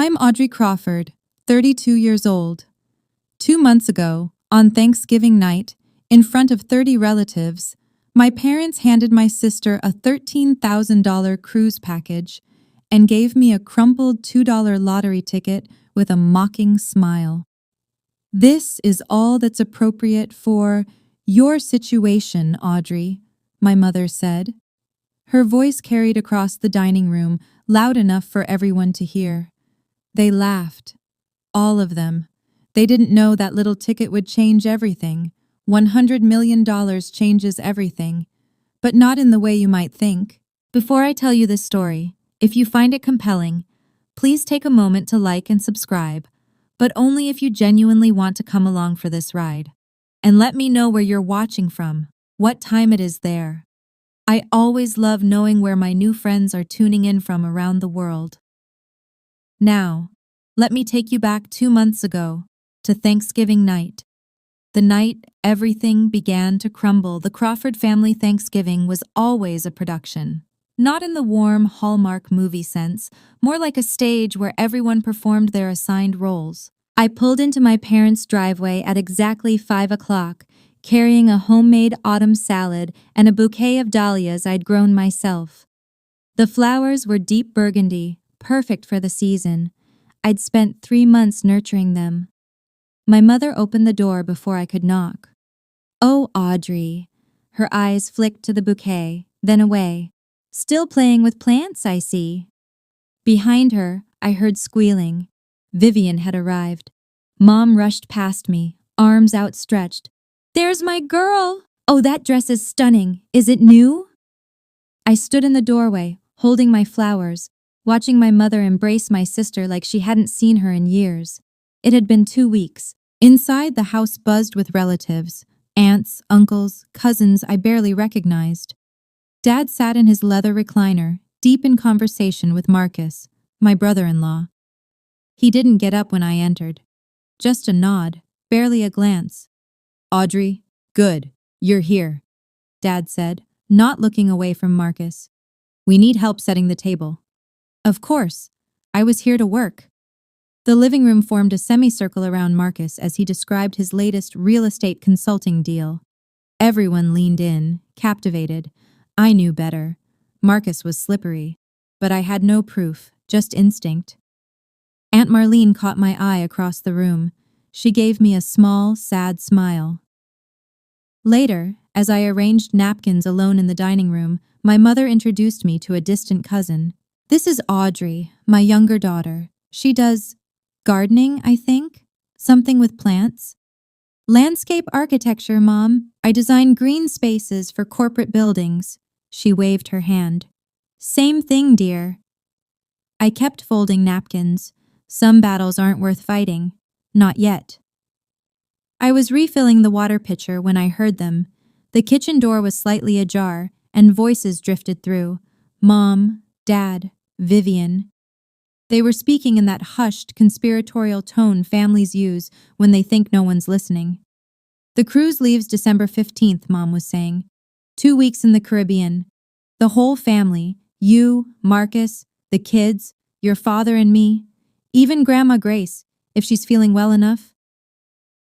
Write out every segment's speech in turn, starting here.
I'm Audrey Crawford, 32 years old. 2 months ago, on Thanksgiving night, in front of 30 relatives, my parents handed my sister a $13,000 cruise package and gave me a crumpled $2 lottery ticket with a mocking smile. "This is all that's appropriate for your situation, Audrey," my mother said. Her voice carried across the dining room, loud enough for everyone to hear. They laughed. All of them. They didn't know that little ticket would change everything. $100 million changes everything. But not in the way you might think. Before I tell you this story, if you find it compelling, please take a moment to like and subscribe, but only if you genuinely want to come along for this ride. And let me know where you're watching from, what time it is there. I always love knowing where my new friends are tuning in from around the world. Now, let me take you back 2 months ago, to Thanksgiving night. The night everything began to crumble. The Crawford family Thanksgiving was always a production. Not in the warm Hallmark movie sense, more like a stage where everyone performed their assigned roles. I pulled into my parents' driveway at exactly 5 o'clock, carrying a homemade autumn salad and a bouquet of dahlias I'd grown myself. The flowers were deep burgundy, perfect for the season. I'd spent 3 months nurturing them. My mother opened the door before I could knock. "Oh, Audrey." Her eyes flicked to the bouquet, then away. "Still playing with plants, I see." Behind her, I heard squealing. Vivian had arrived. Mom rushed past me, arms outstretched. "There's my girl! Oh, that dress is stunning. Is it new?" I stood in the doorway, holding my flowers, watching my mother embrace my sister like she hadn't seen her in years. It had been 2 weeks. Inside, the house buzzed with relatives, aunts, uncles, cousins I barely recognized. Dad sat in his leather recliner, deep in conversation with Marcus, my brother-in-law. He didn't get up when I entered. Just a nod, barely a glance. "Audrey, good, you're here," Dad said, not looking away from Marcus. "We need help setting the table." Of course, I was here to work. The living room formed a semicircle around Marcus as he described his latest real estate consulting deal. Everyone leaned in, captivated. I knew better. Marcus was slippery, but I had no proof, just instinct. Aunt Marlene caught my eye across the room. She gave me a small, sad smile. Later, as I arranged napkins alone in the dining room, my mother introduced me to a distant cousin. "This is Audrey, my younger daughter. She does gardening, I think? Something with plants?" "Landscape architecture, Mom. I design green spaces for corporate buildings." She waved her hand. "Same thing, dear." I kept folding napkins. Some battles aren't worth fighting. Not yet. I was refilling the water pitcher when I heard them. The kitchen door was slightly ajar, and voices drifted through. Mom, Dad, Vivian. They were speaking in that hushed, conspiratorial tone families use when they think no one's listening. "The cruise leaves December 15th, Mom was saying. 2 weeks in the Caribbean. The whole family, you, Marcus, the kids, your father and me, even Grandma Grace, if she's feeling well enough."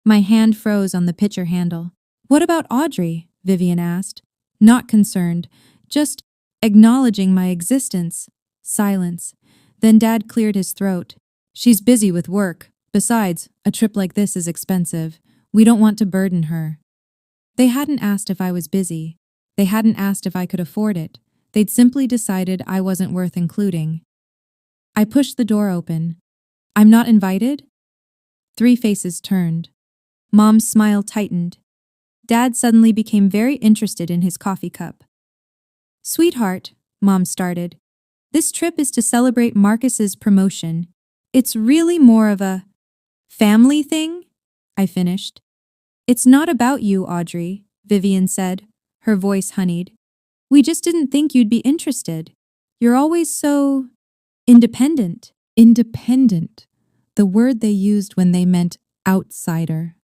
My hand froze on the pitcher handle. "What about Audrey?" Vivian asked. Not concerned, just acknowledging my existence. Silence. Then Dad cleared his throat. "She's busy with work. Besides, a trip like this is expensive. We don't want to burden her." They hadn't asked if I was busy. They hadn't asked if I could afford it. They'd simply decided I wasn't worth including. I pushed the door open. "I'm not invited?" 3 faces turned. Mom's smile tightened. Dad suddenly became very interested in his coffee cup. "Sweetheart," Mom started, "this trip is to celebrate Marcus's promotion. It's really more of a family thing," I finished. "It's not about you, Audrey," Vivian said, her voice honeyed. "We just didn't think you'd be interested. You're always so independent." Independent. The word they used when they meant outsider.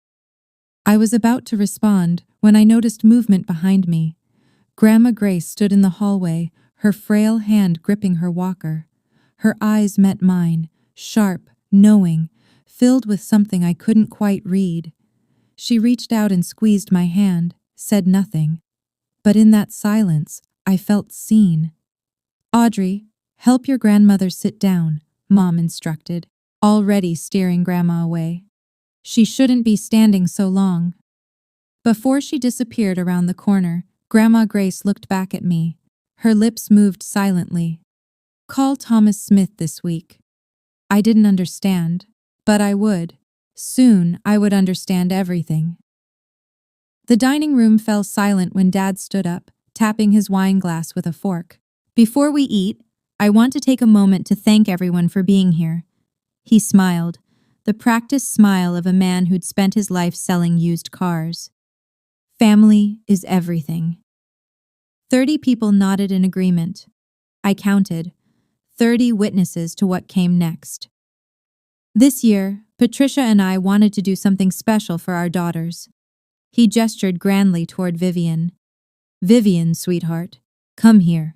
I was about to respond when I noticed movement behind me. Grandma Grace stood in the hallway, her frail hand gripping her walker. Her eyes met mine, sharp, knowing, filled with something I couldn't quite read. She reached out and squeezed my hand, said nothing. But in that silence, I felt seen. "Audrey, help your grandmother sit down," Mom instructed, already steering Grandma away. "She shouldn't be standing so long." Before she disappeared around the corner, Grandma Grace looked back at me. Her lips moved silently. "Call Thomas Smith this week." I didn't understand, but I would. Soon, I would understand everything. The dining room fell silent when Dad stood up, tapping his wine glass with a fork. "Before we eat, I want to take a moment to thank everyone for being here." He smiled, the practiced smile of a man who'd spent his life selling used cars. "Family is everything." 30 people nodded in agreement. I counted. 30 witnesses to what came next. This year, Patricia and I wanted to do something special for our daughters. He gestured grandly toward Vivian. "Vivian, sweetheart, come here."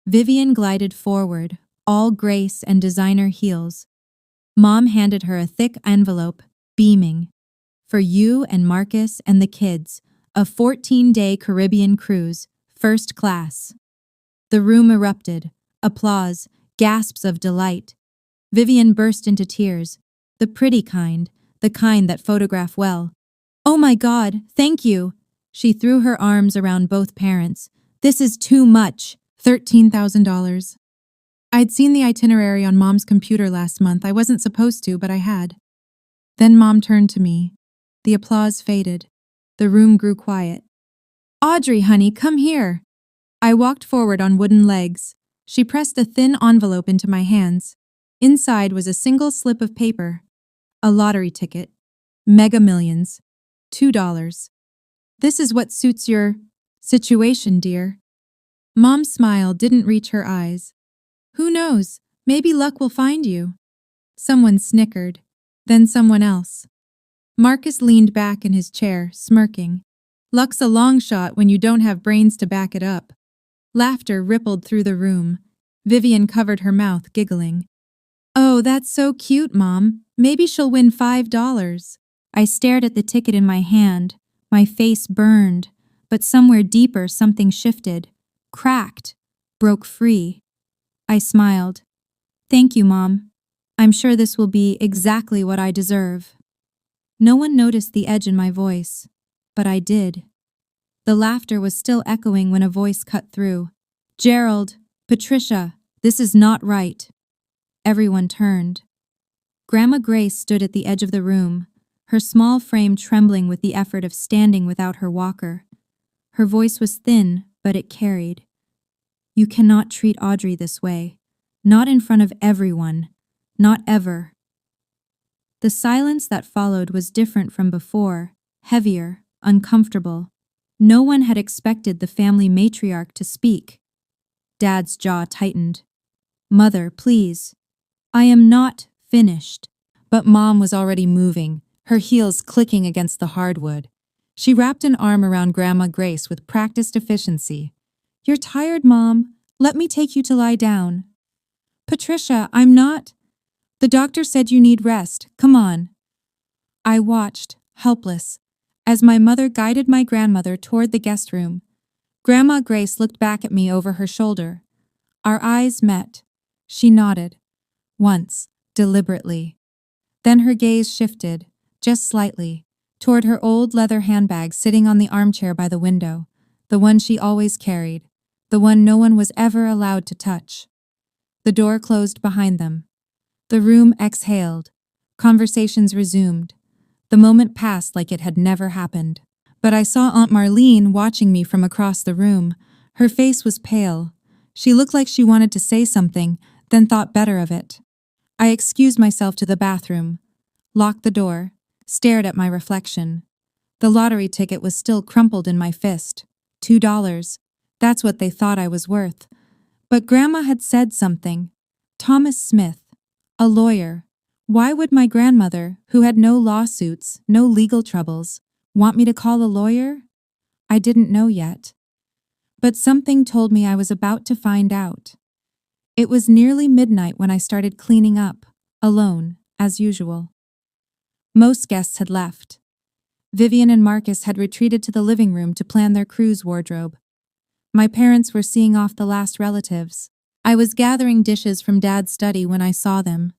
Vivian glided forward, all grace and designer heels. Mom handed her a thick envelope, beaming. "For you and Marcus and the kids, a 14-day Caribbean cruise, first class." The room erupted. Applause, gasps of delight. Vivian burst into tears. The pretty kind, the kind that photograph well. "Oh my God, thank you." She threw her arms around both parents. "This is too much." $13,000. I'd seen the itinerary on Mom's computer last month. I wasn't supposed to, but I had. Then Mom turned to me. The applause faded. The room grew quiet. "Audrey, honey, come here." I walked forward on wooden legs. She pressed a thin envelope into my hands. Inside was a single slip of paper. A lottery ticket. Mega Millions. $2. "This is what suits your situation, dear." Mom's smile didn't reach her eyes. "Who knows? Maybe luck will find you." Someone snickered. Then someone else. Marcus leaned back in his chair, smirking. "Luck's a long shot when you don't have brains to back it up." Laughter rippled through the room. Vivian covered her mouth, giggling. "Oh, that's so cute, Mom. Maybe she'll win $5. I stared at the ticket in my hand. My face burned, but somewhere deeper something shifted. Cracked. Broke free. I smiled. "Thank you, Mom. I'm sure this will be exactly what I deserve." No one noticed the edge in my voice, but I did. The laughter was still echoing when a voice cut through. "Gerald, Patricia, this is not right." Everyone turned. Grandma Grace stood at the edge of the room, her small frame trembling with the effort of standing without her walker. Her voice was thin, but it carried. "You cannot treat Audrey this way. Not in front of everyone. Not ever." The silence that followed was different from before, heavier, uncomfortable. No one had expected the family matriarch to speak. Dad's jaw tightened. "Mother, please." "I am not finished." But Mom was already moving, her heels clicking against the hardwood. She wrapped an arm around Grandma Grace with practiced efficiency. "You're tired, Mom. Let me take you to lie down." "Patricia, I'm not." "The doctor said you need rest. Come on." I watched, helpless, as my mother guided my grandmother toward the guest room. Grandma Grace looked back at me over her shoulder. Our eyes met. She nodded. Once, deliberately. Then her gaze shifted, just slightly, toward her old leather handbag sitting on the armchair by the window, the one she always carried, the one no one was ever allowed to touch. The door closed behind them. The room exhaled. Conversations resumed. The moment passed like it had never happened. But I saw Aunt Marlene watching me from across the room. Her face was pale. She looked like she wanted to say something, then thought better of it. I excused myself to the bathroom, locked the door, stared at my reflection. The lottery ticket was still crumpled in my fist. $2. That's what they thought I was worth. But Grandma had said something. Thomas Smith, a lawyer. Why would my grandmother, who had no lawsuits, no legal troubles, want me to call a lawyer? I didn't know yet. But something told me I was about to find out. It was nearly midnight when I started cleaning up, alone, as usual. Most guests had left. Vivian and Marcus had retreated to the living room to plan their cruise wardrobe. My parents were seeing off the last relatives. I was gathering dishes from Dad's study when I saw them.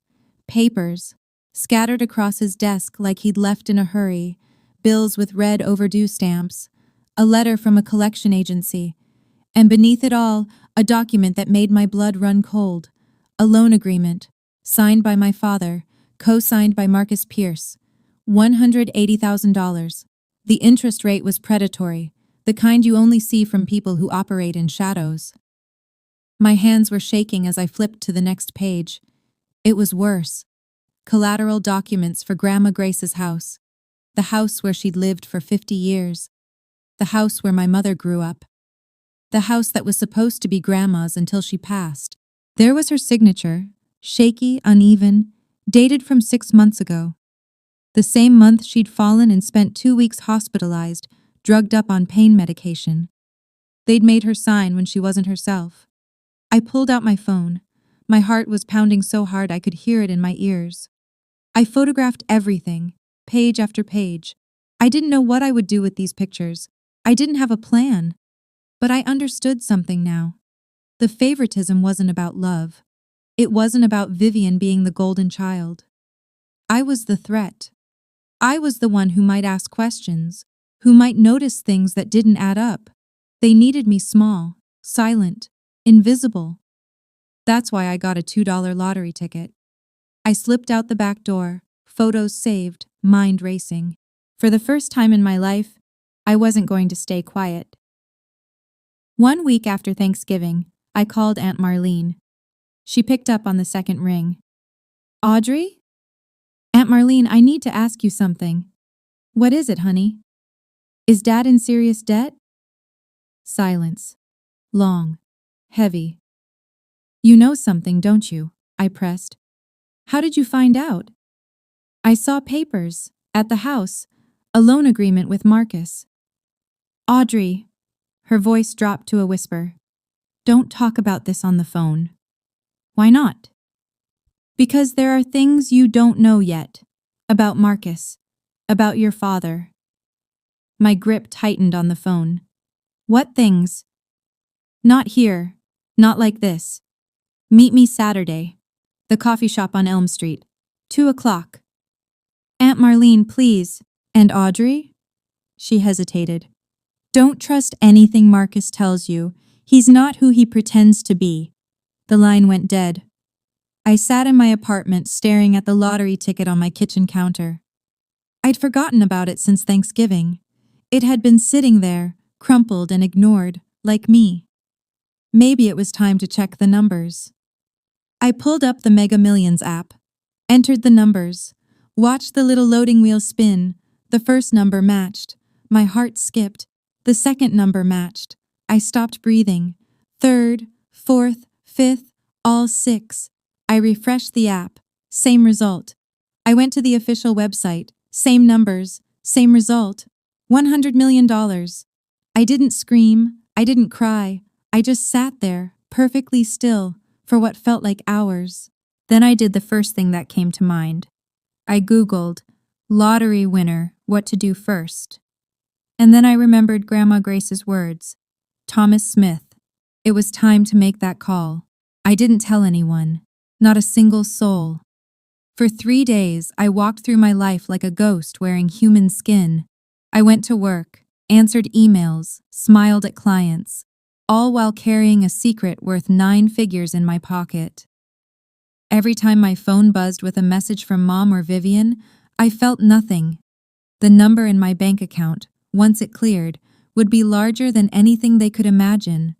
Papers, scattered across his desk like he'd left in a hurry, bills with red overdue stamps, a letter from a collection agency, and beneath it all, a document that made my blood run cold, a loan agreement, signed by my father, co-signed by Marcus Pierce, $180,000. The interest rate was predatory, the kind you only see from people who operate in shadows. My hands were shaking as I flipped to the next page. It was worse. Collateral documents for Grandma Grace's house. The house where she'd lived for 50 years. The house where my mother grew up. The house that was supposed to be Grandma's until she passed. There was her signature, shaky, uneven, dated from 6 months ago. The same month she'd fallen and spent 2 weeks hospitalized, drugged up on pain medication. They'd made her sign when she wasn't herself. I pulled out my phone. My heart was pounding so hard I could hear it in my ears. I photographed everything, page after page. I didn't know what I would do with these pictures. I didn't have a plan. But I understood something now. The favoritism wasn't about love. It wasn't about Vivian being the golden child. I was the threat. I was the one who might ask questions, who might notice things that didn't add up. They needed me small, silent, invisible. That's why I got a $2 lottery ticket. I slipped out the back door, photos saved, mind racing. For the first time in my life, I wasn't going to stay quiet. 1 week after Thanksgiving, I called Aunt Marlene. She picked up on the second ring. Audrey? Aunt Marlene, I need to ask you something. What is it, honey? Is Dad in serious debt? Silence. Long. Heavy. You know something, don't you? I pressed. How did you find out? I saw papers, at the house, a loan agreement with Marcus. Audrey. Her voice dropped to a whisper. Don't talk about this on the phone. Why not? Because there are things you don't know yet. About Marcus. About your father. My grip tightened on the phone. What things? Not here. Not like this. Meet me Saturday. The coffee shop on Elm Street. 2 o'clock. Aunt Marlene, please. And Audrey? She hesitated. Don't trust anything Marcus tells you. He's not who he pretends to be. The line went dead. I sat in my apartment staring at the lottery ticket on my kitchen counter. I'd forgotten about it since Thanksgiving. It had been sitting there, crumpled and ignored, like me. Maybe it was time to check the numbers. I pulled up the Mega Millions app, entered the numbers, watched the little loading wheel spin. The first number matched. My heart skipped. The second number matched. I stopped breathing. Third, fourth, fifth, all 6. I refreshed the app. Same result. I went to the official website. Same numbers. Same result. $100 million. I didn't scream. I didn't cry. I just sat there, perfectly still, for what felt like hours. Then I did the first thing that came to mind. I Googled, lottery winner, what to do first. And then I remembered Grandma Grace's words. Thomas Smith. It was time to make that call. I didn't tell anyone. Not a single soul. For 3 days, I walked through my life like a ghost wearing human skin. I went to work, answered emails, smiled at clients, all while carrying a secret worth 9 figures in my pocket. Every time my phone buzzed with a message from Mom or Vivian, I felt nothing. The number in my bank account, once it cleared, would be larger than anything they could imagine.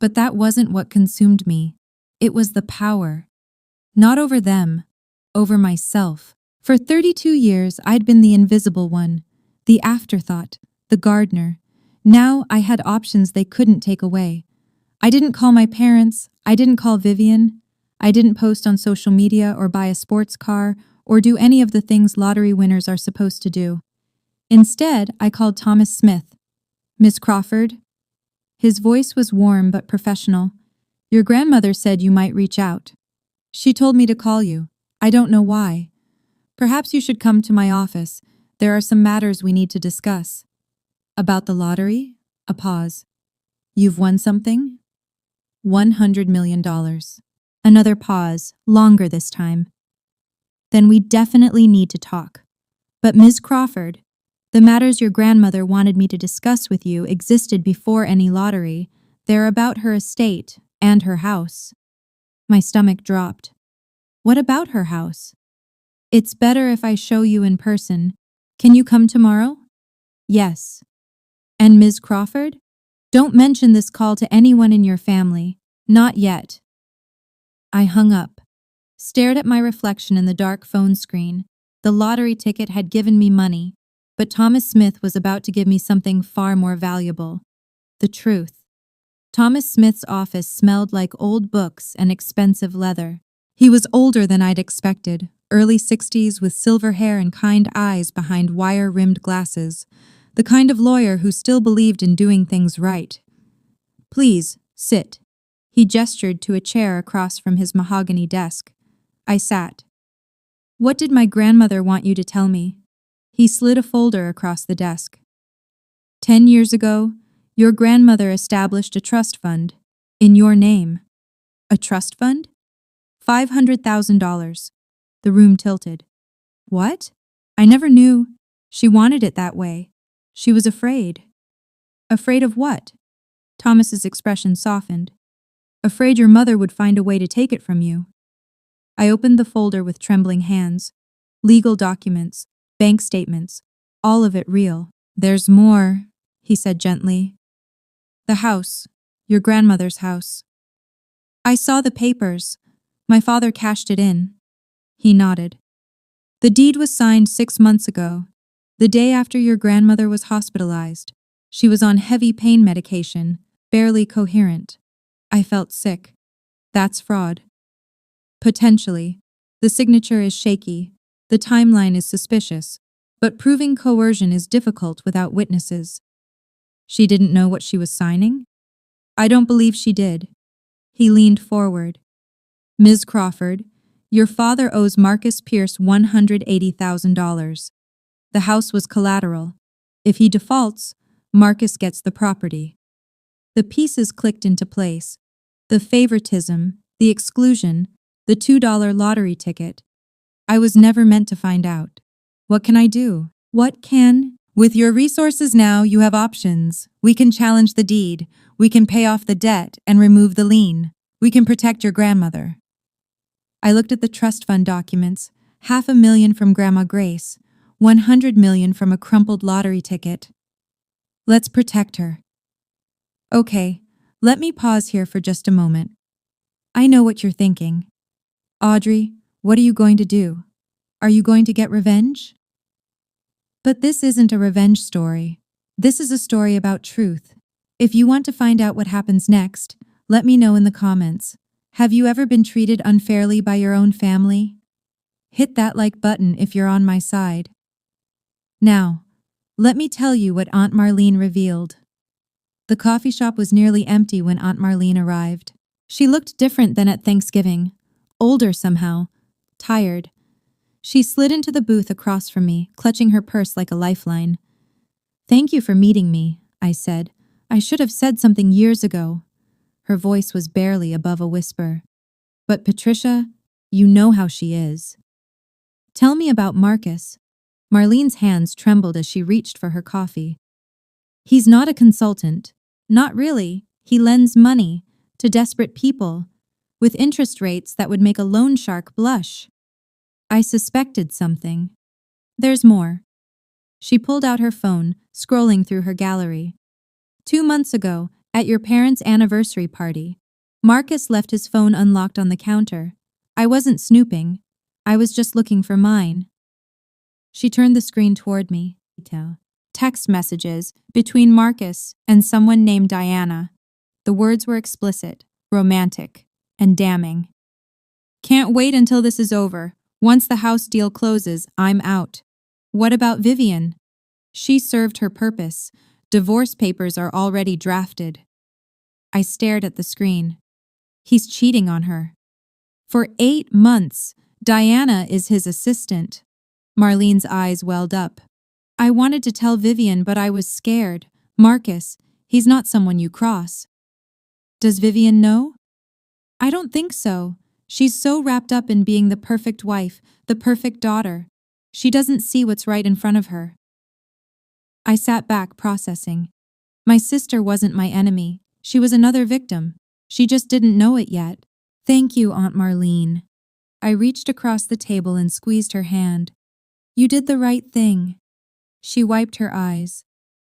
But that wasn't what consumed me. It was the power. Not over them, over myself. For 32 years, I'd been the invisible one, the afterthought, the gardener. Now I had options they couldn't take away. I didn't call my parents. I didn't call Vivian. I didn't post on social media or buy a sports car or do any of the things lottery winners are supposed to do. Instead, I called Thomas Smith. Miss Crawford? His voice was warm but professional. Your grandmother said you might reach out. She told me to call you. I don't know why. Perhaps you should come to my office. There are some matters we need to discuss. About the lottery? A pause. You've won something? $100 million. Another pause, longer this time. Then we definitely need to talk. But Ms. Crawford, the matters your grandmother wanted me to discuss with you existed before any lottery. They're about her estate and her house. My stomach dropped. What about her house? It's better if I show you in person. Can you come tomorrow? Yes. And Ms. Crawford? Don't mention this call to anyone in your family. Not yet. I hung up, stared at my reflection in the dark phone screen. The lottery ticket had given me money, but Thomas Smith was about to give me something far more valuable. The truth. Thomas Smith's office smelled like old books and expensive leather. He was older than I'd expected, early 60s with silver hair and kind eyes behind wire-rimmed glasses, the kind of lawyer who still believed in doing things right. Please, sit. He gestured to a chair across from his mahogany desk. I sat. What did my grandmother want you to tell me? He slid a folder across the desk. 10 years ago, your grandmother established a trust fund in your name. A trust fund? $500,000. The room tilted. What? I never knew. She wanted it that way. She was afraid. Afraid of what? Thomas's expression softened. Afraid your mother would find a way to take it from you. I opened the folder with trembling hands. Legal documents, bank statements, all of it real. There's more, he said gently. The house, your grandmother's house. I saw the papers. My father cashed it in. He nodded. The deed was signed 6 months ago, the day after your grandmother was hospitalized. She was on heavy pain medication, barely coherent. I felt sick. That's fraud. Potentially. The signature is shaky. The timeline is suspicious. But proving coercion is difficult without witnesses. She didn't know what she was signing? I don't believe she did. He leaned forward. Ms. Crawford, your father owes Marcus Pierce $180,000. The house was collateral. If he defaults, Marcus gets the property. The pieces clicked into place. The favoritism, the exclusion, the $2 lottery ticket. I was never meant to find out. What can I do? What can? With your resources now, you have options. We can challenge the deed. We can pay off the debt and remove the lien. We can protect your grandmother. I looked at the trust fund documents. $500,000 from Grandma Grace. $100 million from a crumpled lottery ticket. Let's protect her. Okay, let me pause here for just a moment. I know what you're thinking. Audrey, what are you going to do? Are you going to get revenge? But this isn't a revenge story. This is a story about truth. If you want to find out what happens next, let me know in the comments. Have you ever been treated unfairly by your own family? Hit that like button if you're on my side. Now, let me tell you what Aunt Marlene revealed. The coffee shop was nearly empty when Aunt Marlene arrived. She looked different than at Thanksgiving. Older somehow. Tired. She slid into the booth across from me, clutching her purse like a lifeline. Thank you for meeting me, I said. I should have said something years ago. Her voice was barely above a whisper. But Patricia, you know how she is. Tell me about Marcus. Marlene's hands trembled as she reached for her coffee. He's not a consultant. Not really. He lends money to desperate people with interest rates that would make a loan shark blush. I suspected something. There's more. She pulled out her phone, scrolling through her gallery. 2 months ago, at your parents' anniversary party, Marcus left his phone unlocked on the counter. I wasn't snooping. I was just looking for mine. She turned the screen toward me. Text messages between Marcus and someone named Diana. The words were explicit, romantic, and damning. Can't wait until this is over. Once the house deal closes, I'm out. What about Vivian? She served her purpose. Divorce papers are already drafted. I stared at the screen. He's cheating on her. For 8 months, Diana is his assistant. Marlene's eyes welled up. I wanted to tell Vivian, but I was scared. Marcus, he's not someone you cross. Does Vivian know? I don't think so. She's so wrapped up in being the perfect wife, the perfect daughter. She doesn't see what's right in front of her. I sat back, processing. My sister wasn't my enemy. She was another victim. She just didn't know it yet. Thank you, Aunt Marlene. I reached across the table and squeezed her hand. You did the right thing. She wiped her eyes.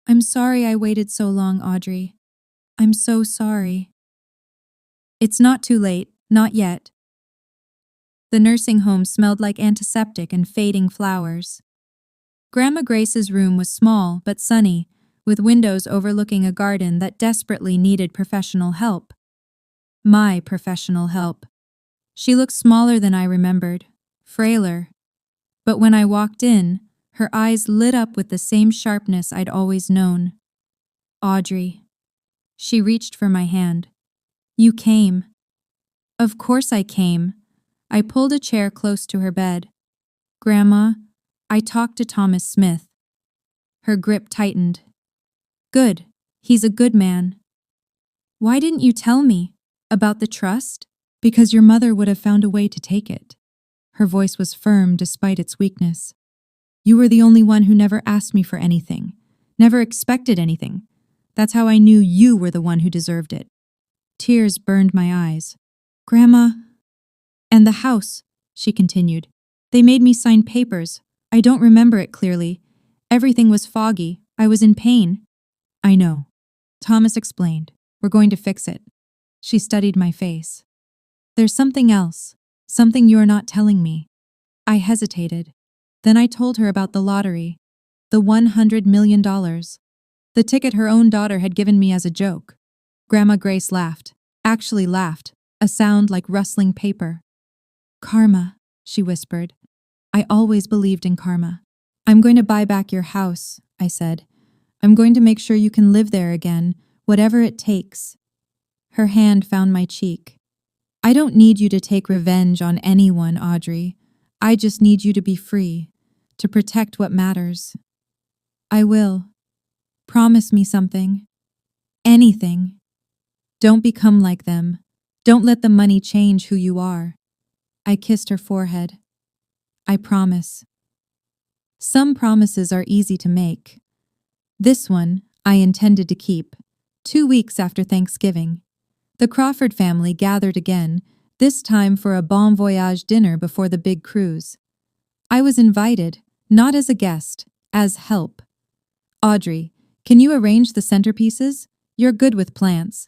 I'm sorry I waited so long, Audrey. I'm so sorry. It's not too late, not yet. The nursing home smelled like antiseptic and fading flowers. Grandma Grace's room was small but sunny, with windows overlooking a garden that desperately needed professional help. My professional help. She looked smaller than I remembered, frailer. But when I walked in, her eyes lit up with the same sharpness I'd always known. Audrey. She reached for my hand. You came. Of course I came. I pulled a chair close to her bed. Grandma, I talked to Thomas Smith. Her grip tightened. Good. He's a good man. Why didn't you tell me? About the trust? Because your mother would have found a way to take it. Her voice was firm despite its weakness. You were the only one who never asked me for anything, never expected anything. That's how I knew you were the one who deserved it. Tears burned my eyes. Grandma. And the house, she continued. They made me sign papers. I don't remember it clearly. Everything was foggy. I was in pain. I know. Thomas explained. We're going to fix it. She studied my face. There's something else, something you're not telling me. I hesitated. Then I told her about the lottery, the $100 million, the ticket her own daughter had given me as a joke. Grandma Grace laughed, actually laughed, a sound like rustling paper. Karma, she whispered. I always believed in karma. I'm going to buy back your house, I said. I'm going to make sure you can live there again, whatever it takes. Her hand found my cheek. I don't need you to take revenge on anyone, Audrey. I just need you to be free, to protect what matters. I will. Promise me something. Anything. Don't become like them. Don't let the money change who you are. I kissed her forehead. I promise. Some promises are easy to make. This one I intended to keep, 2 weeks after Thanksgiving. The Crawford family gathered again, this time for a bon voyage dinner before the big cruise. I was invited, not as a guest, as help. Audrey, can you arrange the centerpieces? You're good with plants.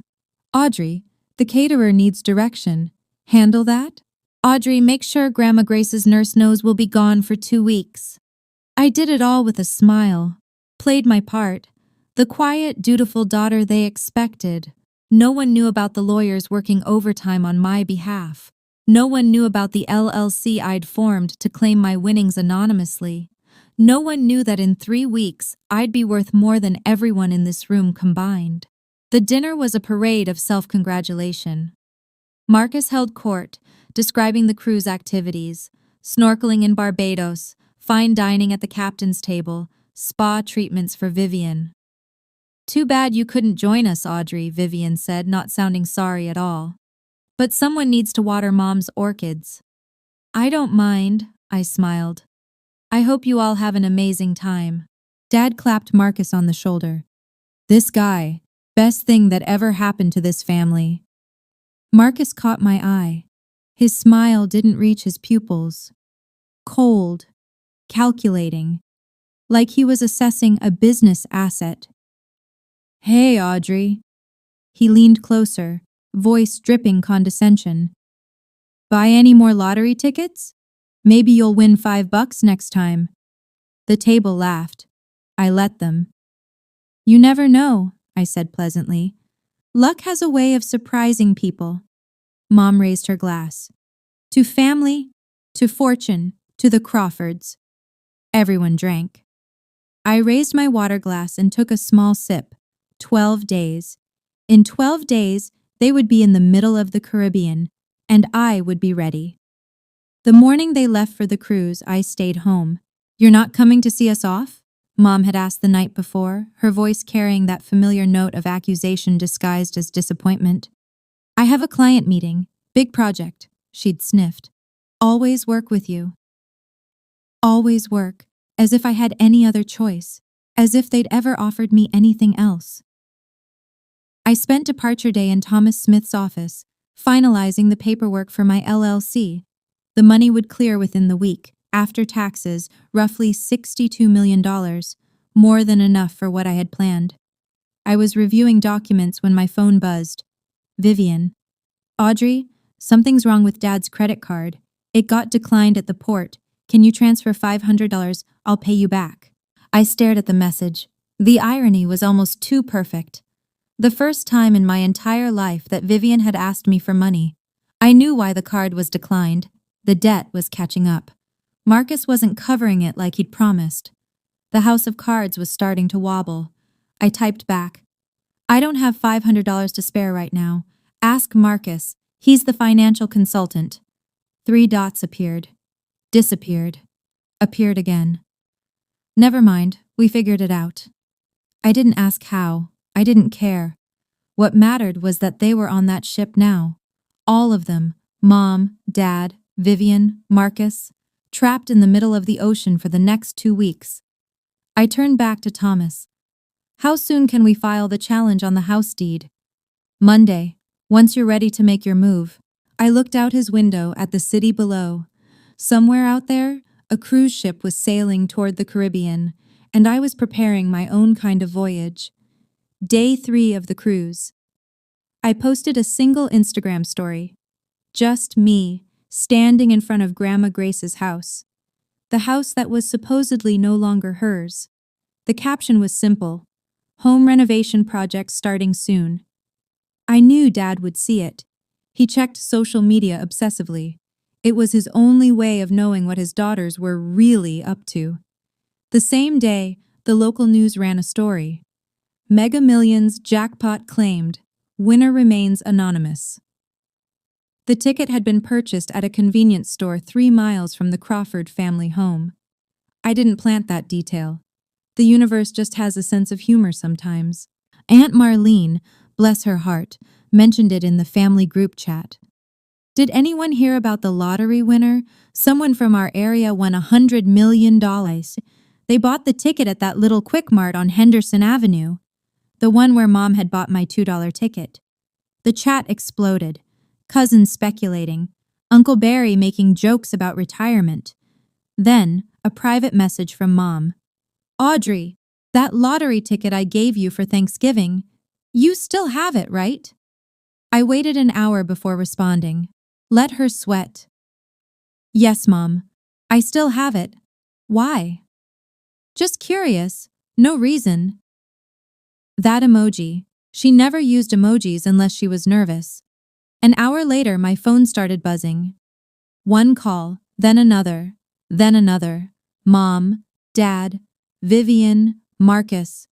Audrey, the caterer needs direction. Handle that? Audrey, make sure Grandma Grace's nurse knows we'll be gone for 2 weeks. I did it all with a smile, played my part, the quiet, dutiful daughter they expected. No one knew about the lawyers working overtime on my behalf. No one knew about the LLC I'd formed to claim my winnings anonymously. No one knew that in 3 weeks, I'd be worth more than everyone in this room combined. The dinner was a parade of self-congratulation. Marcus held court, describing the cruise activities, snorkeling in Barbados, fine dining at the captain's table, spa treatments for Vivian. Too bad you couldn't join us, Audrey, Vivian said, not sounding sorry at all. But someone needs to water Mom's orchids. I don't mind, I smiled. I hope you all have an amazing time. Dad clapped Marcus on the shoulder. This guy, best thing that ever happened to this family. Marcus caught my eye. His smile didn't reach his pupils. Cold, calculating, like he was assessing a business asset. Hey, Audrey. He leaned closer, voice dripping condescension. Buy any more lottery tickets? Maybe you'll win $5 next time. The table laughed. I let them. You never know, I said pleasantly. Luck has a way of surprising people. Mom raised her glass. To family, to fortune, to the Crawfords. Everyone drank. I raised my water glass and took a small sip. 12 days. In 12 days, They would be in the middle of the Caribbean, and I would be ready. The morning they left for the cruise, I stayed home. "You're not coming to see us off?" Mom had asked the night before, her voice carrying that familiar note of accusation disguised as disappointment. "I have a client meeting. Big project," she'd sniffed. "Always work with you." Always work, as if I had any other choice, as if they'd ever offered me anything else. I spent departure day in Thomas Smith's office, finalizing the paperwork for my LLC. The money would clear within the week, after taxes, roughly $62 million, more than enough for what I had planned. I was reviewing documents when my phone buzzed. Vivian. "Audrey, something's wrong with Dad's credit card. It got declined at the port. Can you transfer $500? I'll pay you back." I stared at the message. The irony was almost too perfect. The first time in my entire life that Vivian had asked me for money. I knew why the card was declined. The debt was catching up. Marcus wasn't covering it like he'd promised. The house of cards was starting to wobble. I typed back, "I don't have $500 to spare right now. Ask Marcus. He's the financial consultant." 3 dots appeared. Disappeared. Appeared again. Never mind, we figured it out. I didn't ask how. I didn't care. What mattered was that they were on that ship now. All of them. Mom, Dad, Vivian, Marcus. Trapped in the middle of the ocean for the next 2 weeks. I turned back to Thomas. "How soon can we file the challenge on the house deed?" "Monday, once you're ready to make your move." I looked out his window at the city below. Somewhere out there, a cruise ship was sailing toward the Caribbean, and I was preparing my own kind of voyage. Day 3 of the cruise. I posted a single Instagram story. Just me, standing in front of Grandma Grace's house. The house that was supposedly no longer hers. The caption was simple. "Home renovation project starting soon." I knew Dad would see it. He checked social media obsessively. It was his only way of knowing what his daughters were really up to. The same day, the local news ran a story. Mega Millions jackpot claimed. Winner remains anonymous. The ticket had been purchased at a convenience store 3 miles from the Crawford family home. I didn't plant that detail. The universe just has a sense of humor sometimes. Aunt Marlene, bless her heart, mentioned it in the family group chat. "Did anyone hear about the lottery winner? Someone from our area won $100 million. They bought the ticket at that little Quick Mart on Henderson Avenue. The one where Mom had bought my $2 ticket." The chat exploded. Cousins speculating. Uncle Barry making jokes about retirement. Then, a private message from Mom. "Audrey, that lottery ticket I gave you for Thanksgiving, you still have it, right?" I waited an hour before responding. Let her sweat. "Yes, Mom. I still have it. Why?" "Just curious. No reason." That emoji. She never used emojis unless she was nervous. An hour later, my phone started buzzing. One call, then another, then another. Mom, Dad, Vivian, Marcus.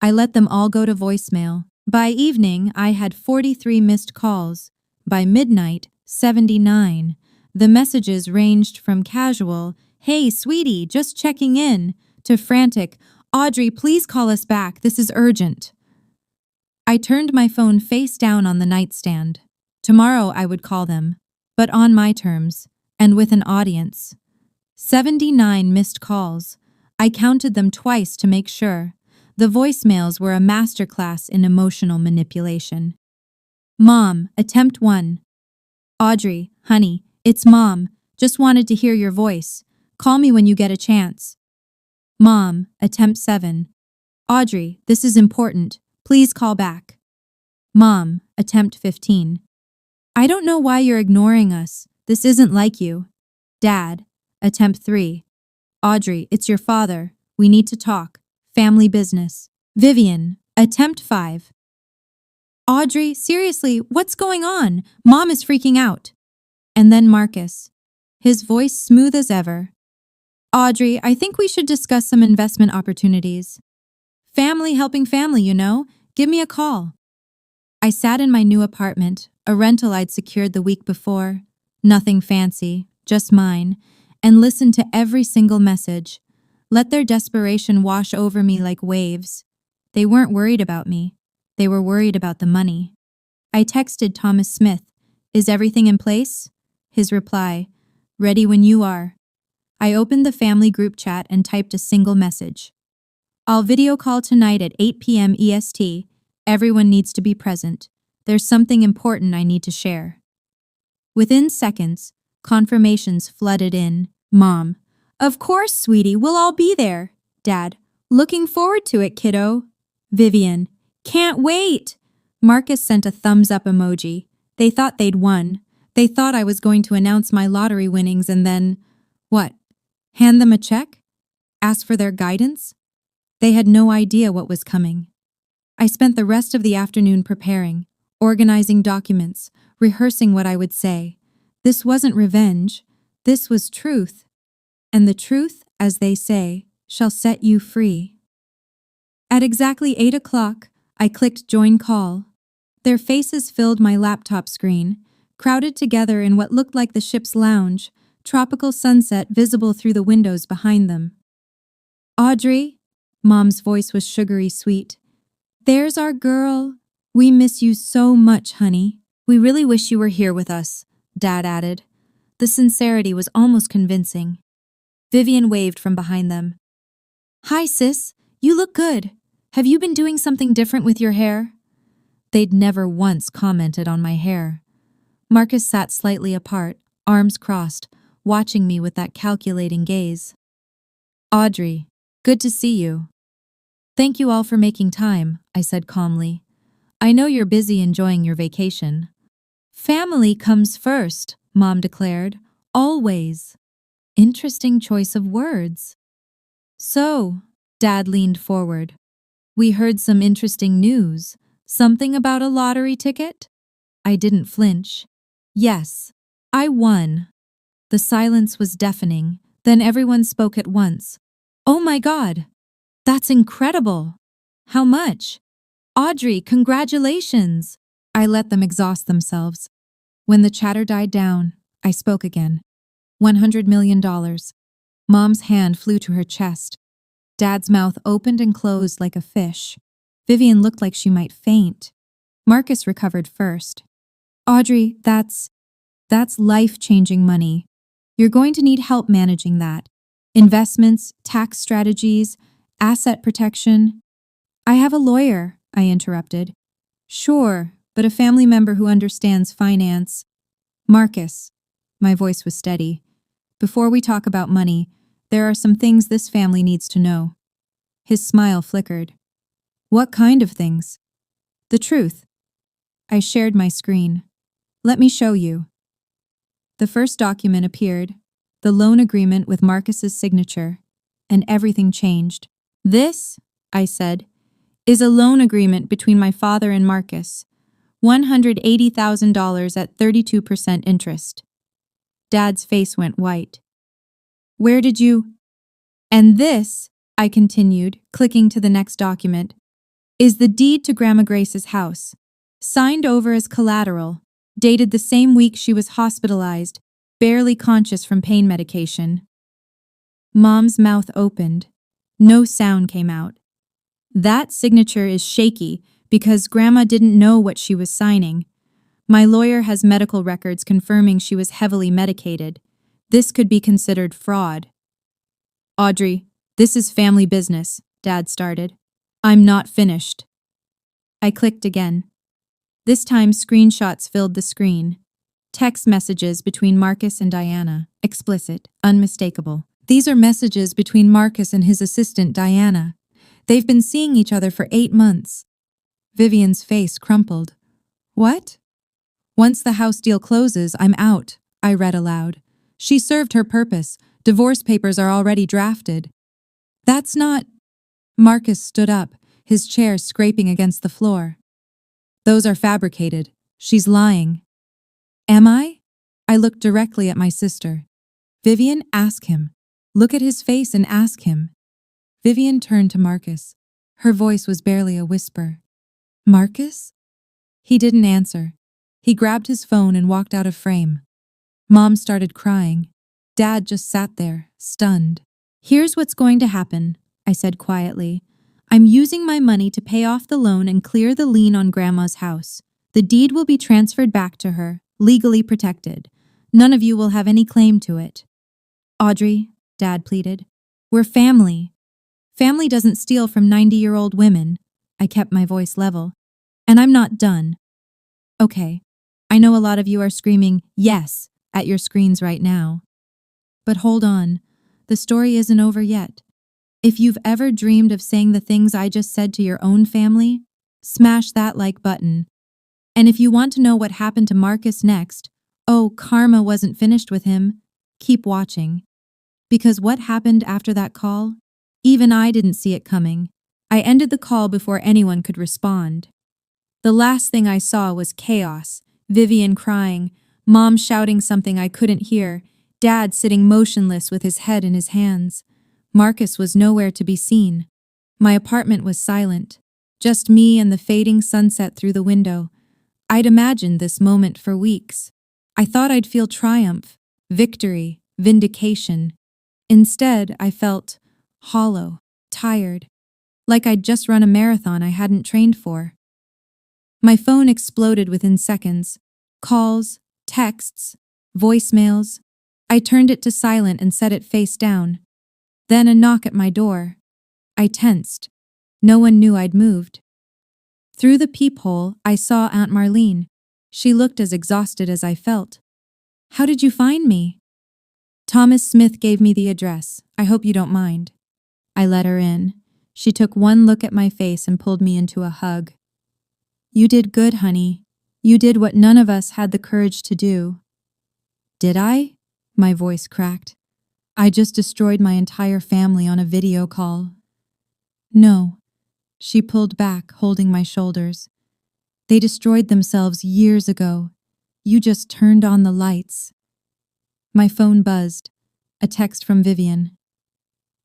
I let them all go to voicemail. By evening, I had 43 missed calls. By midnight, 79. The messages ranged from casual, "Hey, sweetie, just checking in," to frantic, "Audrey, please call us back. This is urgent." I turned my phone face down on the nightstand. Tomorrow I would call them, but on my terms, and with an audience. 79 missed calls. I counted them twice to make sure. The voicemails were a masterclass in emotional manipulation. Mom, attempt 1. "Audrey, honey, it's Mom. Just wanted to hear your voice. Call me when you get a chance." Mom, attempt 7. "Audrey, this is important. Please call back." Mom, attempt 15. "I don't know why you're ignoring us. This isn't like you." Dad, attempt 3. "Audrey, it's your father. We need to talk. Family business." Vivian, attempt 5. "Audrey, seriously, what's going on? Mom is freaking out." And then Marcus, his voice smooth as ever. "Audrey, I think we should discuss some investment opportunities. Family helping family, you know. Give me a call." I sat in my new apartment, a rental I'd secured the week before. Nothing fancy, just mine, and listened to every single message. Let their desperation wash over me like waves. They weren't worried about me. They were worried about the money. I texted Thomas Smith, "Is everything in place?" His reply, "Ready when you are." I opened the family group chat and typed a single message. "I'll video call tonight at 8 p.m. EST. Everyone needs to be present. There's something important I need to share." Within seconds, confirmations flooded in. Mom, "Of course, sweetie, we'll all be there." Dad, "Looking forward to it, kiddo." Vivian, "Can't wait." Marcus sent a thumbs up emoji. They thought they'd won. They thought I was going to announce my lottery winnings and then, what? Hand them a check? Ask for their guidance? They had no idea what was coming. I spent the rest of the afternoon preparing, organizing documents, rehearsing what I would say. This wasn't revenge. This was truth. And the truth, as they say, shall set you free. At exactly 8 o'clock, I clicked join call. Their faces filled my laptop screen, crowded together in what looked like the ship's lounge, tropical sunset visible through the windows behind them. "Audrey," Mom's voice was sugary sweet. "There's our girl. We miss you so much, honey. We really wish you were here with us," Dad added. The sincerity was almost convincing. Vivian waved from behind them. "Hi, sis. You look good. Have you been doing something different with your hair?" They'd never once commented on my hair. Marcus sat slightly apart, arms crossed, watching me with that calculating gaze. "Audrey, good to see you." "Thank you all for making time," I said calmly. "I know you're busy enjoying your vacation." "Family comes first," Mom declared. "Always." Interesting choice of words. "So," Dad leaned forward, "we heard some interesting news. Something about a lottery ticket?" I didn't flinch. "Yes, I won." The silence was deafening, then everyone spoke at once. "Oh my God! That's incredible! How much?" "Audrey, congratulations!" I let them exhaust themselves. When the chatter died down, I spoke again. $100 million. Mom's hand flew to her chest. Dad's mouth opened and closed like a fish. Vivian looked like she might faint. Marcus recovered first. "Audrey, that's life-changing money. You're going to need help managing that. Investments, tax strategies, asset protection." "I have a lawyer," I interrupted. "Sure, but a family member who understands finance." "Marcus," my voice was steady, "before we talk about money, there are some things this family needs to know." His smile flickered. "What kind of things?" "The truth." I shared my screen. "Let me show you." The first document appeared, the loan agreement with Marcus's signature, and everything changed. "This," I said, "is a loan agreement between my father and Marcus. $180,000 at 32% interest." Dad's face went white. "Where did you—" "And this," I continued, clicking to the next document, "is the deed to Grandma Grace's house, signed over as collateral, dated the same week she was hospitalized, barely conscious from pain medication." Mom's mouth opened. No sound came out. "That signature is shaky because Grandma didn't know what she was signing. My lawyer has medical records confirming she was heavily medicated. This could be considered fraud." "Audrey, this is family business," Dad started. "I'm not finished." I clicked again. This time screenshots filled the screen. Text messages between Marcus and Diana, explicit, unmistakable. "These are messages between Marcus and his assistant Diana. They've been seeing each other for 8 months. Vivian's face crumpled. "What?" "Once the house deal closes, I'm out," I read aloud. "She served her purpose. Divorce papers are already drafted." "That's not—" Marcus stood up, his chair scraping against the floor. "Those are fabricated. She's lying." "Am I?" I looked directly at my sister. "Vivian, ask him. Look at his face and ask him." Vivian turned to Marcus. Her voice was barely a whisper. "Marcus?" He didn't answer. He grabbed his phone and walked out of frame. Mom started crying. Dad just sat there, stunned. "Here's what's going to happen," I said quietly. "I'm using my money to pay off the loan and clear the lien on Grandma's house. The deed will be transferred back to her, legally protected. None of you will have any claim to it." "Audrey," Dad pleaded, "we're family. Family doesn't steal from 90-year-old women." I kept my voice level. "And I'm not done." "Okay, I know a lot of you are screaming, 'yes,' at your screens right now. But hold on, the story isn't over yet. If you've ever dreamed of saying the things I just said to your own family, smash that like button. And if you want to know what happened to Marcus next, oh, karma wasn't finished with him, keep watching. Because what happened after that call? Even I didn't see it coming. I ended the call before anyone could respond. The last thing I saw was chaos, Vivian crying, Mom shouting something I couldn't hear, Dad sitting motionless with his head in his hands. Marcus was nowhere to be seen. My apartment was silent, just me and the fading sunset through the window. I'd imagined this moment for weeks. I thought I'd feel triumph, victory, vindication. Instead, I felt hollow, tired, like I'd just run a marathon I hadn't trained for. My phone exploded within seconds. Calls, texts, voicemails. I turned it to silent and set it face down. Then a knock at my door. I tensed. No one knew I'd moved. Through the peephole, I saw Aunt Marlene. She looked as exhausted as I felt. "How did you find me?" "Thomas Smith gave me the address. I hope you don't mind." I let her in. She took one look at my face and pulled me into a hug. "You did good, honey. You did what none of us had the courage to do." "Did I?" My voice cracked. "I just destroyed my entire family on a video call." "No." She pulled back, holding my shoulders. "They destroyed themselves years ago. You just turned on the lights." My phone buzzed. A text from Vivian.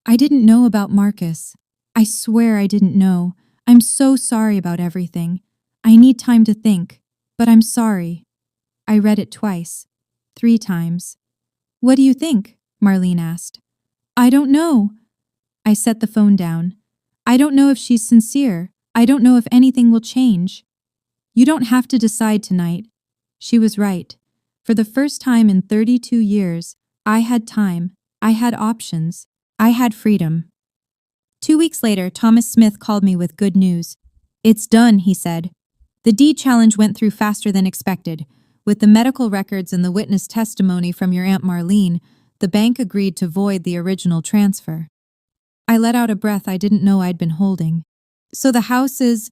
"I didn't know about Marcus. I swear I didn't know. I'm so sorry about everything. I need time to think, but I'm sorry." I read it twice, 3 times. "What do you think?" Marlene asked. "I don't know." I set the phone down. "I don't know if she's sincere. I don't know if anything will change." "You don't have to decide tonight." She was right. For the first time in 32 years, I had time, I had options, I had freedom. 2 weeks later, Thomas Smith called me with good news. "It's done," he said. "The deed challenge went through faster than expected. With the medical records and the witness testimony from your Aunt Marlene, the bank agreed to void the original transfer." I let out a breath I didn't know I'd been holding. "So the house is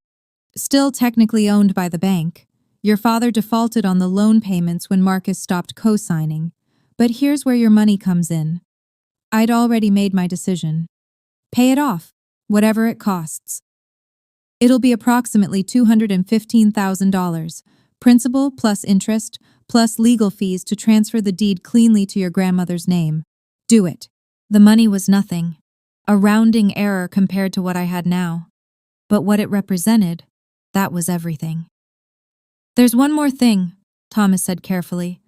still technically owned by the bank. Your father defaulted on the loan payments when Marcus stopped co-signing. But here's where your money comes in." I'd already made my decision. "Pay it off, whatever it costs. It'll be approximately $215,000, principal plus interest, plus legal fees to transfer the deed cleanly to your grandmother's name. Do it." The money was nothing, a rounding error compared to what I had now. But what it represented, that was everything. "There's one more thing," Thomas said carefully.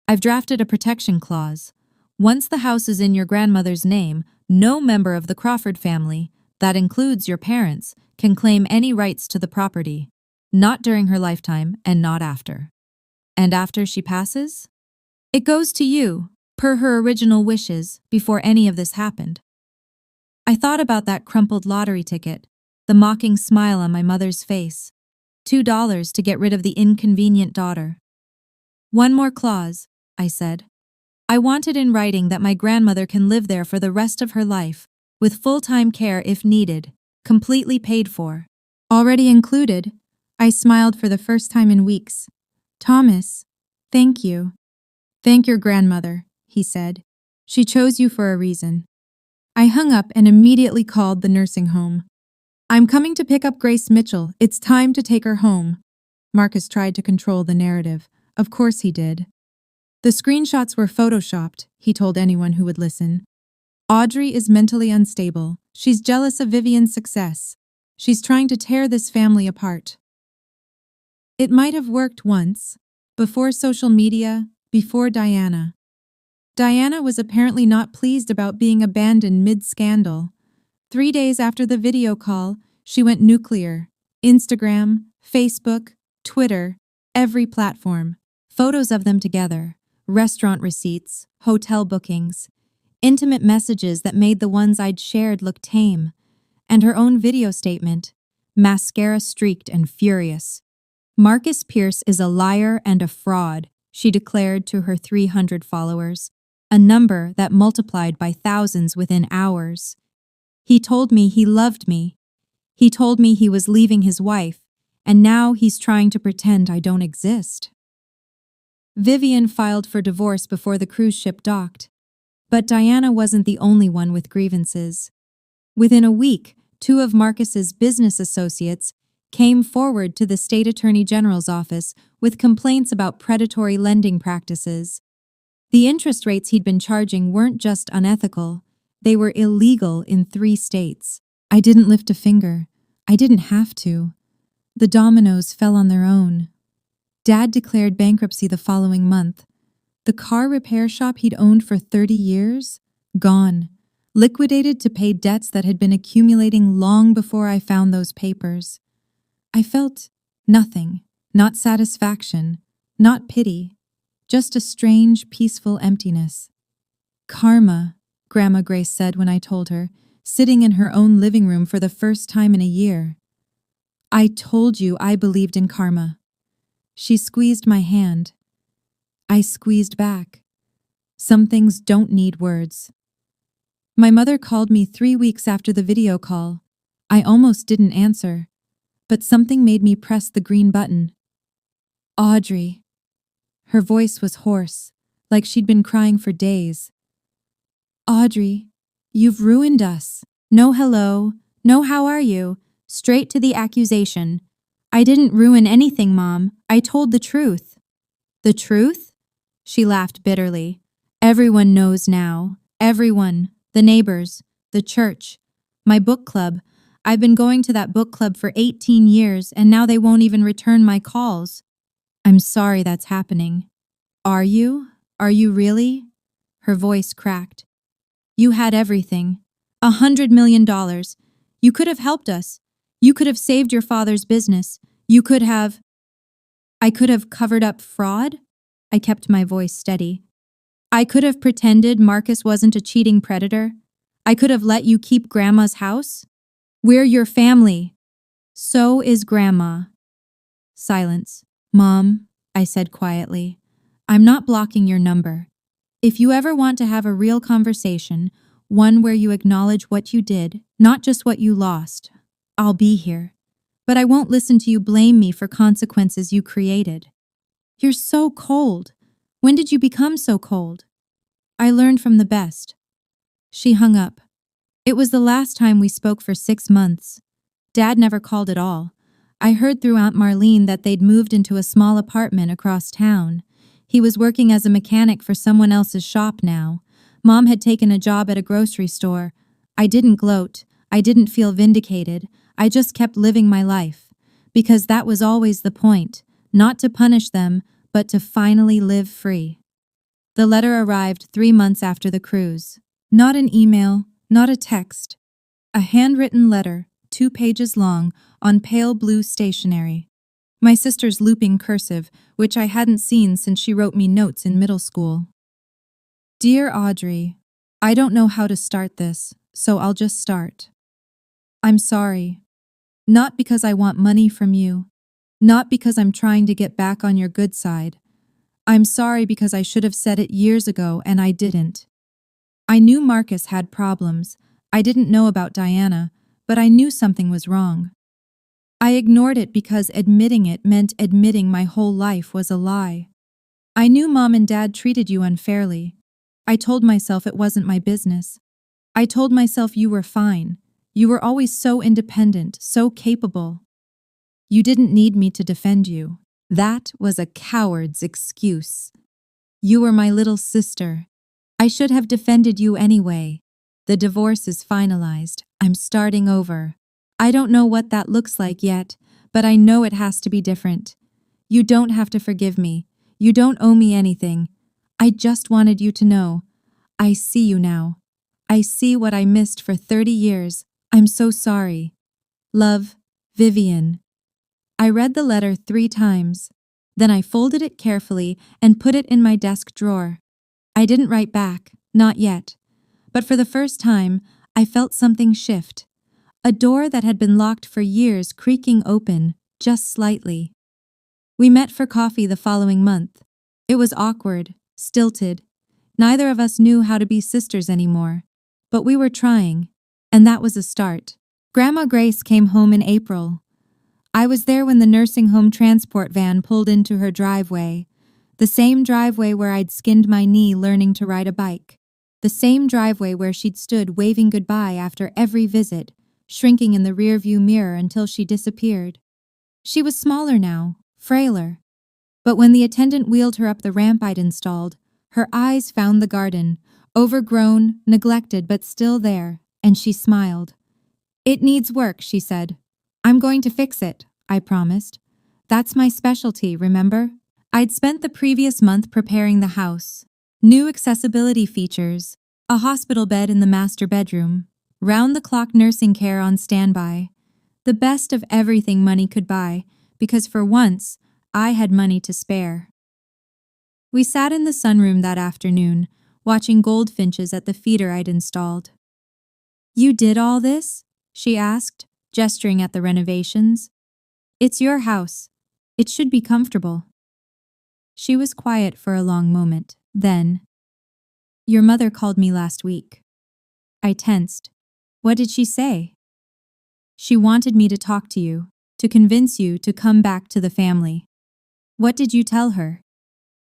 "I've drafted a protection clause. Once the house is in your grandmother's name, no member of the Crawford family, that includes your parents, can claim any rights to the property. Not during her lifetime and not after. And after she passes? It goes to you, per her original wishes, before any of this happened." I thought about that crumpled lottery ticket, the mocking smile on my mother's face. $2 to get rid of the inconvenient daughter. "One more clause," I said. "I want it in writing that my grandmother can live there for the rest of her life, with full-time care if needed, completely paid for." "Already included." I smiled for the first time in weeks. "Thomas, thank you." "Thank your grandmother," he said. "She chose you for a reason." I hung up and immediately called the nursing home. "I'm coming to pick up Grace Mitchell. It's time to take her home." Marcus tried to control the narrative. Of course he did. "The screenshots were photoshopped," he told anyone who would listen. "Audrey is mentally unstable. She's jealous of Vivian's success. She's trying to tear this family apart." It might have worked once, before social media, before Diana. Diana was apparently not pleased about being abandoned mid-scandal. 3 days after the video call, she went nuclear. Instagram, Facebook, Twitter, every platform. Photos of them together, restaurant receipts, hotel bookings, intimate messages that made the ones I'd shared look tame, and her own video statement, mascara streaked and furious. Marcus Pierce is a liar and a fraud, she declared to her 300 followers, a number that multiplied by thousands within hours. He told me he loved me. He told me he was leaving his wife, and now he's trying to pretend I don't exist. Vivian filed for divorce before the cruise ship docked. But Diana wasn't the only one with grievances. Within a week, 2 of Marcus's business associates came forward to the state attorney general's office with complaints about predatory lending practices. The interest rates he'd been charging weren't just unethical, they were illegal in 3 states. I didn't lift a finger. I didn't have to. The dominoes fell on their own. Dad declared bankruptcy the following month. The car repair shop he'd owned for 30 years? Gone. Liquidated to pay debts that had been accumulating long before I found those papers. I felt nothing, not satisfaction, not pity, just a strange, peaceful emptiness. Karma, Grandma Grace said when I told her, sitting in her own living room for the first time in a year. I told you I believed in karma. She squeezed my hand. I squeezed back. Some things don't need words. My mother called me 3 weeks after the video call. I almost didn't answer, but something made me press the green button. Audrey. Her voice was hoarse, like she'd been crying for days. Audrey, you've ruined us. No hello, no how are you, straight to the accusation. I didn't ruin anything, Mom. I told the truth. The truth? She laughed bitterly. Everyone knows now. Everyone. The neighbors. The church. My book club. I've been going to that book club for 18 years, and now they won't even return my calls. I'm sorry that's happening. Are you? Are you really? Her voice cracked. You had everything. $100 million. You could have helped us. You could have saved your father's business. You could have... I could have covered up fraud? I kept my voice steady. I could have pretended Marcus wasn't a cheating predator. I could have let you keep Grandma's house. We're your family. So is Grandma. Silence. Mom, I said quietly, I'm not blocking your number. If you ever want to have a real conversation, one where you acknowledge what you did, not just what you lost, I'll be here. But I won't listen to you blame me for consequences you created. You're so cold. When did you become so cold? I learned from the best. She hung up. It was the last time we spoke for 6 months. Dad never called at all. I heard through Aunt Marlene that they'd moved into a small apartment across town. He was working as a mechanic for someone else's shop now. Mom had taken a job at a grocery store. I didn't gloat. I didn't feel vindicated. I just kept living my life. Because that was always the point. Not to punish them, but to finally live free. The letter arrived 3 months after the cruise. Not an email, not a text. A handwritten letter, 2 pages long, on pale blue stationery. My sister's looping cursive, which I hadn't seen since she wrote me notes in middle school. Dear Audrey, I don't know how to start this, so I'll just start. I'm sorry. Not because I want money from you. Not because I'm trying to get back on your good side. I'm sorry because I should have said it years ago and I didn't. I knew Marcus had problems. I didn't know about Diana, but I knew something was wrong. I ignored it because admitting it meant admitting my whole life was a lie. I knew Mom and Dad treated you unfairly. I told myself it wasn't my business. I told myself you were fine. You were always so independent, so capable. You didn't need me to defend you. That was a coward's excuse. You were my little sister. I should have defended you anyway. The divorce is finalized. I'm starting over. I don't know what that looks like yet, but I know it has to be different. You don't have to forgive me. You don't owe me anything. I just wanted you to know. I see you now. I see what I missed for 30 years. I'm so sorry. Love, Vivian. I read the letter 3 times. Then I folded it carefully and put it in my desk drawer. I didn't write back, not yet. But for the first time, I felt something shift. A door that had been locked for years creaking open, just slightly. We met for coffee the following month. It was awkward, stilted. Neither of us knew how to be sisters anymore. But we were trying, and that was a start. Grandma Grace came home in April. I was there when the nursing home transport van pulled into her driveway. The same driveway where I'd skinned my knee learning to ride a bike. The same driveway where she'd stood waving goodbye after every visit, shrinking in the rearview mirror until she disappeared. She was smaller now, frailer. But when the attendant wheeled her up the ramp I'd installed, her eyes found the garden, overgrown, neglected but still there, and she smiled. "It needs work," she said. "I'm going to fix it," I promised. That's my specialty, remember? I'd spent the previous month preparing the house. New accessibility features, a hospital bed in the master bedroom, round-the-clock nursing care on standby. The best of everything money could buy, because for once, I had money to spare. We sat in the sunroom that afternoon, watching goldfinches at the feeder I'd installed. "You did all this?" she asked, gesturing at the renovations. "It's your house. It should be comfortable." She was quiet for a long moment. Then, "Your mother called me last week." I tensed. "What did she say?" "She wanted me to talk to you, to convince you to come back to the family." "What did you tell her?"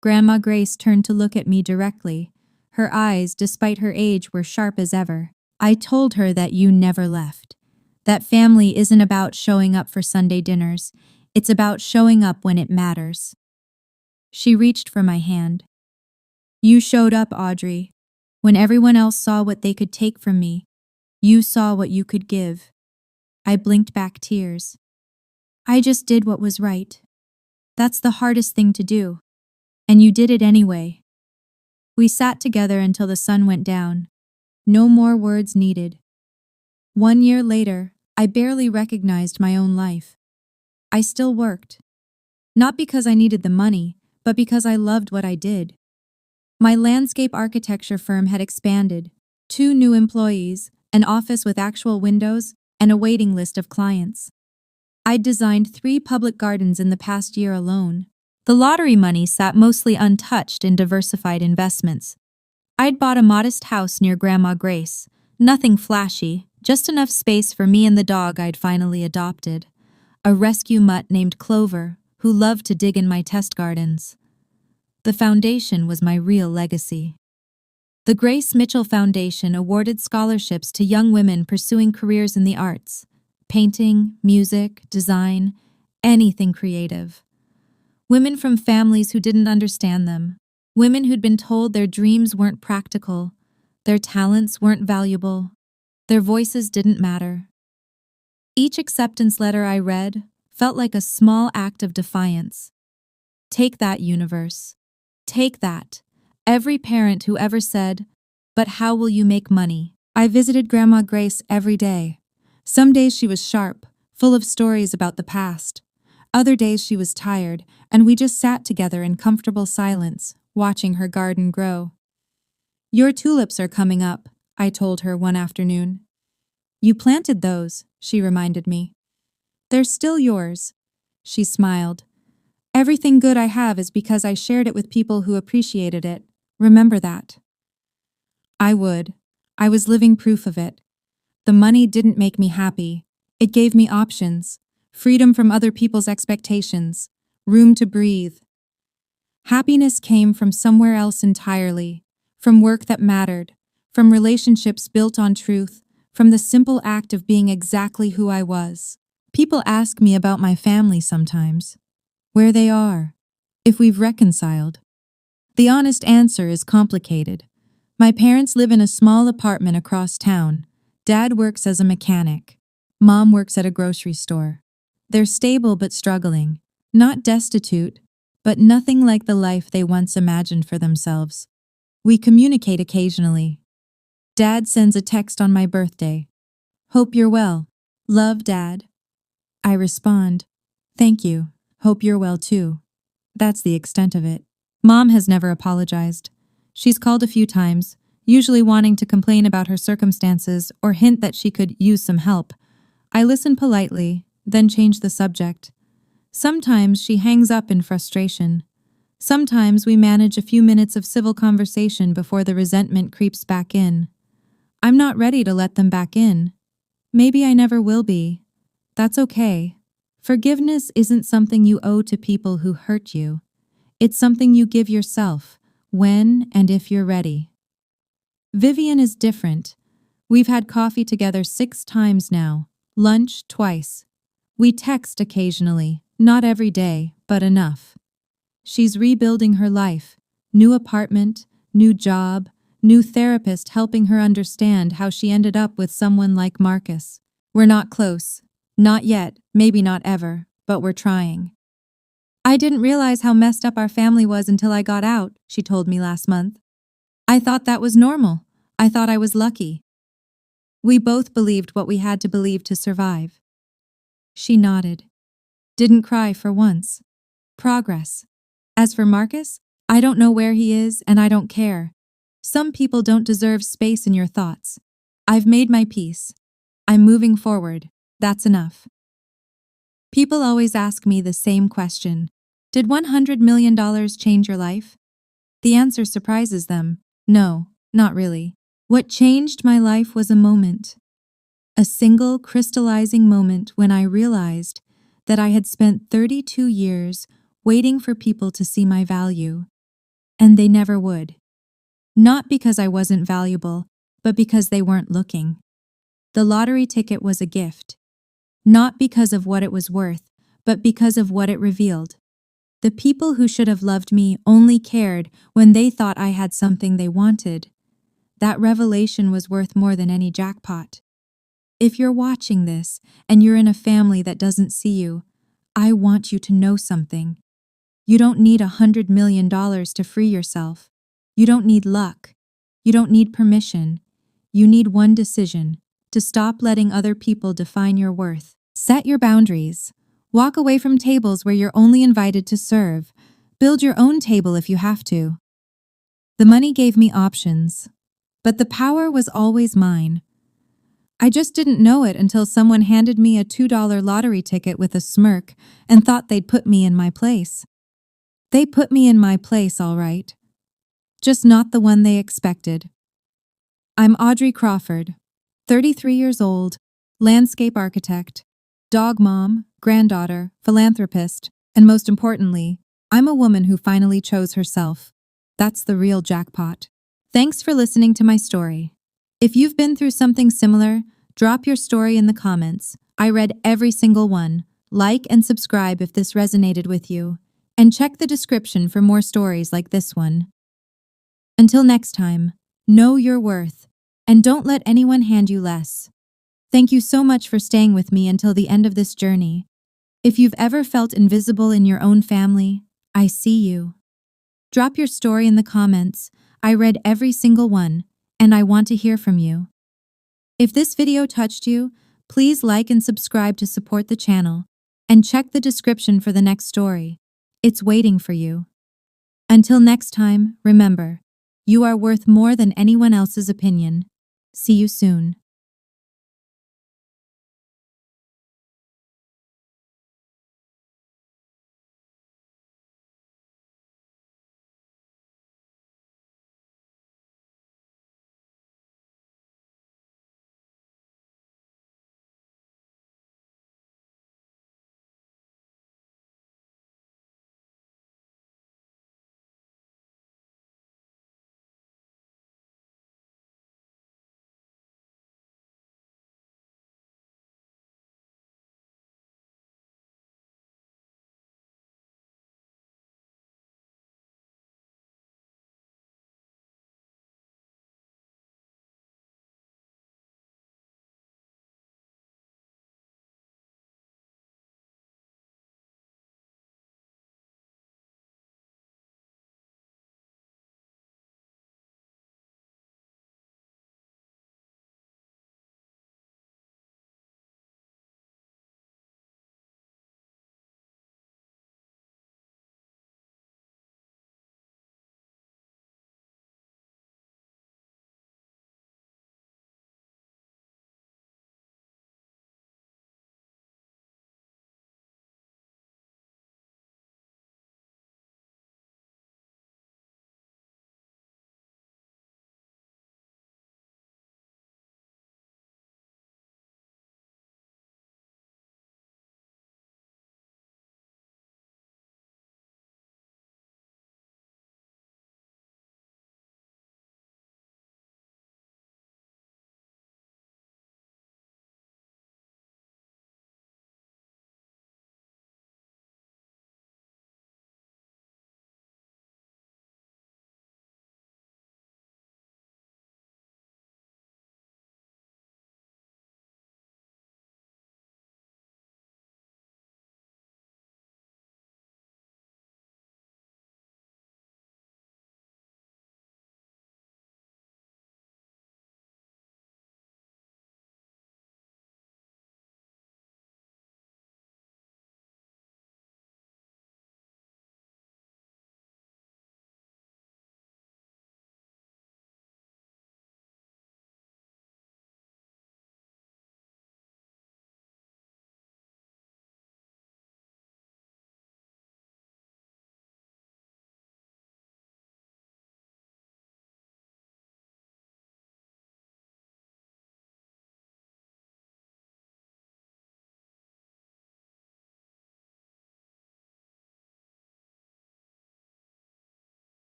Grandma Grace turned to look at me directly. Her eyes, despite her age, were sharp as ever. "I told her that you never left. That family isn't about showing up for Sunday dinners. It's about showing up when it matters." She reached for my hand. "You showed up, Audrey. When everyone else saw what they could take from me, you saw what you could give." I blinked back tears. "I just did what was right. That's the hardest thing to do. And you did it anyway." We sat together until the sun went down. No more words needed. 1 year later, I barely recognized my own life. I still worked. Not because I needed the money, but because I loved what I did. My landscape architecture firm had expanded. 2 new employees, an office with actual windows, and a waiting list of clients. I'd designed 3 public gardens in the past year alone. The lottery money sat mostly untouched in diversified investments. I'd bought a modest house near Grandma Grace. Nothing flashy, just enough space for me and the dog I'd finally adopted. A rescue mutt named Clover, who loved to dig in my test gardens. The foundation was my real legacy. The Grace Mitchell Foundation awarded scholarships to young women pursuing careers in the arts. Painting, music, design, anything creative. Women from families who didn't understand them. Women who'd been told their dreams weren't practical, their talents weren't valuable, their voices didn't matter. Each acceptance letter I read felt like a small act of defiance. Take that, universe. Take that. Every parent who ever said, "But how will you make money?" I visited Grandma Grace every day. Some days she was sharp, full of stories about the past. Other days she was tired, and we just sat together in comfortable silence, watching her garden grow. "Your tulips are coming up," I told her one afternoon. "You planted those," she reminded me. "They're still yours." She smiled. "Everything good I have is because I shared it with people who appreciated it. Remember that." I would. I was living proof of it. The money didn't make me happy. It gave me options, freedom from other people's expectations, room to breathe. Happiness came from somewhere else entirely, from work that mattered, from relationships built on truth, from the simple act of being exactly who I was. People ask me about my family sometimes, where they are, if we've reconciled. The honest answer is complicated. My parents live in a small apartment across town. Dad works as a mechanic. Mom works at a grocery store. They're stable but struggling. Not destitute, but nothing like the life they once imagined for themselves. We communicate occasionally. Dad sends a text on my birthday. Hope you're well. Love, Dad. I respond, thank you. Hope you're well too. That's the extent of it. Mom has never apologized. She's called a few times, usually wanting to complain about her circumstances or hint that she could use some help. I listen politely, then change the subject. Sometimes she hangs up in frustration. Sometimes we manage a few minutes of civil conversation before the resentment creeps back in. I'm not ready to let them back in. Maybe I never will be. That's okay. Forgiveness isn't something you owe to people who hurt you. It's something you give yourself, when and if you're ready. Vivian is different. We've had coffee together 6 times now, lunch twice. We text occasionally, not every day, but enough. She's rebuilding her life, new apartment, new job, new therapist helping her understand how she ended up with someone like Marcus. We're not close. Not yet, maybe not ever, but we're trying. I didn't realize how messed up our family was until I got out, she told me last month. I thought that was normal. I thought I was lucky. We both believed what we had to believe to survive. She nodded. Didn't cry for once. Progress. As for Marcus, I don't know where he is and I don't care. Some people don't deserve space in your thoughts. I've made my peace. I'm moving forward. That's enough. People always ask me the same question. Did $100 million change your life? The answer surprises them. No, not really. What changed my life was a moment. A single crystallizing moment when I realized that I had spent 32 years waiting for people to see my value. And they never would. Not because I wasn't valuable, but because they weren't looking. The lottery ticket was a gift. Not because of what it was worth, but because of what it revealed. The people who should have loved me only cared when they thought I had something they wanted. That revelation was worth more than any jackpot. If you're watching this and you're in a family that doesn't see you, I want you to know something. You don't need $100 million to free yourself. You don't need luck. You don't need permission. You need one decision: to stop letting other people define your worth. Set your boundaries. Walk away from tables where you're only invited to serve. Build your own table if you have to. The money gave me options, but the power was always mine. I just didn't know it until someone handed me a $2 lottery ticket with a smirk and thought they'd put me in my place. They put me in my place, all right. Just not the one they expected. I'm Audrey Crawford, 33 years old, landscape architect, dog mom, granddaughter, philanthropist, and most importantly, I'm a woman who finally chose herself. That's the real jackpot. Thanks for listening to my story. If you've been through something similar, drop your story in the comments. I read every single one. Like and subscribe if this resonated with you. And check the description for more stories like this one. Until next time, know your worth, and don't let anyone hand you less. Thank you so much for staying with me until the end of this journey. If you've ever felt invisible in your own family, I see you. Drop your story in the comments. I read every single one, and I want to hear from you. If this video touched you, please like and subscribe to support the channel, and check the description for the next story. It's waiting for you. Until next time, remember, you are worth more than anyone else's opinion. See you soon.